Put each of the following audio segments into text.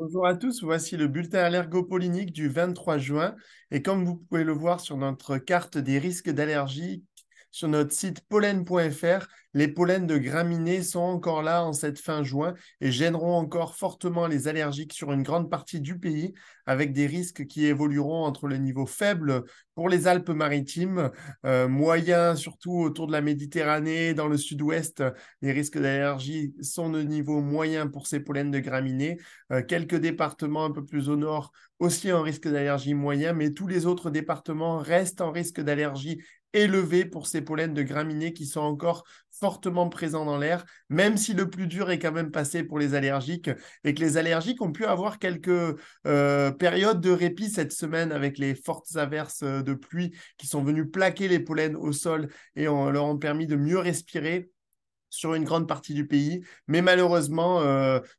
Bonjour à tous, voici le bulletin allergopollinique du 23 juin. Et comme vous pouvez le voir sur notre carte des risques d'allergie, sur notre site pollen.fr, les pollens de graminées sont encore là en cette fin juin et gêneront encore fortement les allergiques sur une grande partie du pays, avec des risques qui évolueront entre le niveau faible pour les Alpes-Maritimes, moyen surtout autour de la Méditerranée, dans le sud-ouest. Les risques d'allergie sont de niveau moyen pour ces pollens de graminées. Quelques départements un peu plus au nord aussi en risque d'allergie moyen, mais tous les autres départements restent en risque d'allergie élevé pour ces pollens de graminées qui sont encore fortement présents dans l'air, même si le plus dur est quand même passé pour les allergiques et que les allergiques ont pu avoir quelques périodes de répit cette semaine avec les fortes averses de pluie qui sont venues plaquer les pollens au sol et leur ont permis de mieux respirer sur une grande partie du pays. Mais malheureusement,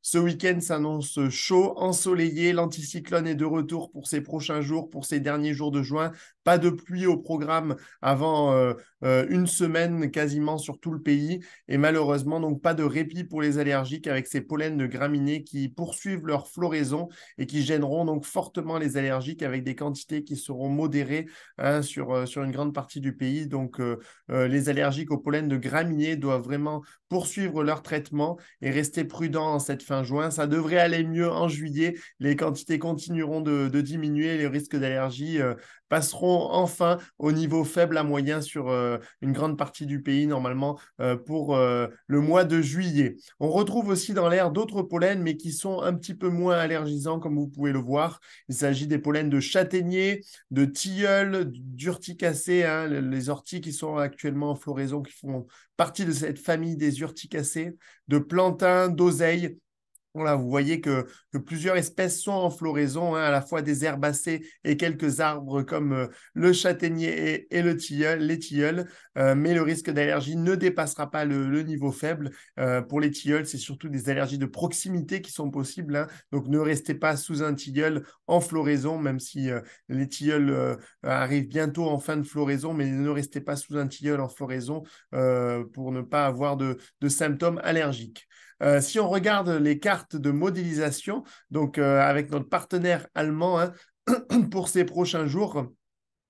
ce week-end s'annonce chaud, ensoleillé. L'anticyclone est de retour pour ces prochains jours, pour ces derniers jours de juin. Pas de pluie au programme avant une semaine quasiment sur tout le pays. Et malheureusement, donc pas de répit pour les allergiques avec ces pollens de graminées qui poursuivent leur floraison et qui gêneront donc fortement les allergiques avec des quantités qui seront modérées hein, sur une grande partie du pays. Donc, les allergiques au pollen de graminées doivent vraiment poursuivre leur traitement et rester prudents en cette fin juin. Ça devrait aller mieux en juillet. Les quantités continueront de diminuer. Les risques d'allergie passeront enfin au niveau faible à moyen sur une grande partie du pays normalement pour le mois de juillet. On retrouve aussi dans l'air d'autres pollens mais qui sont un petit peu moins allergisants comme vous pouvez le voir. Il s'agit des pollens de châtaignier, de tilleul, d'urticacées, hein, les orties qui sont actuellement en floraison, qui font partie de cette famille des urticacées, de plantain, d'oseille. Voilà, vous voyez que plusieurs espèces sont en floraison, hein, à la fois des herbacées et quelques arbres comme le châtaignier et le tilleul, les tilleuls, mais le risque d'allergie ne dépassera pas le niveau faible. Pour les tilleuls, c'est surtout des allergies de proximité qui sont possibles, hein, donc ne restez pas sous un tilleul en floraison, même si les tilleuls arrivent bientôt en fin de floraison, mais ne restez pas sous un tilleul en floraison pour ne pas avoir de symptômes allergiques. Si on regarde les cartes de modélisation, donc avec notre partenaire allemand hein, pour ces prochains jours,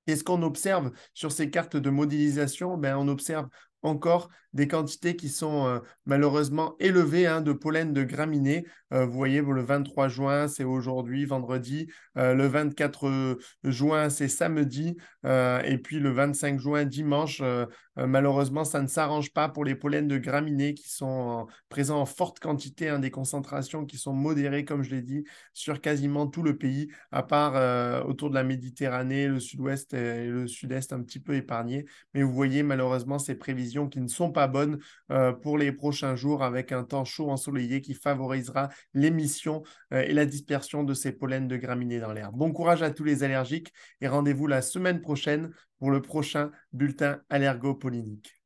qu'est-ce qu'on observe sur ces cartes de modélisation? Ben, on observe encore des quantités qui sont malheureusement élevées hein, de pollen de graminées. Vous voyez, le 23 juin, c'est aujourd'hui, vendredi. Le 24 juin, c'est samedi. Et puis le 25 juin, dimanche. Malheureusement, ça ne s'arrange pas pour les pollens de graminées qui sont présents en forte quantité, hein, des concentrations qui sont modérées, comme je l'ai dit, sur quasiment tout le pays, à part autour de la Méditerranée, le sud-ouest et le sud-est un petit peu épargnés. Mais vous voyez malheureusement ces prévisions qui ne sont pas bonnes pour les prochains jours avec un temps chaud ensoleillé qui favorisera l'émission et la dispersion de ces pollens de graminées dans l'air. Bon courage à tous les allergiques et rendez-vous la semaine prochaine pour le prochain bulletin allergopollinique.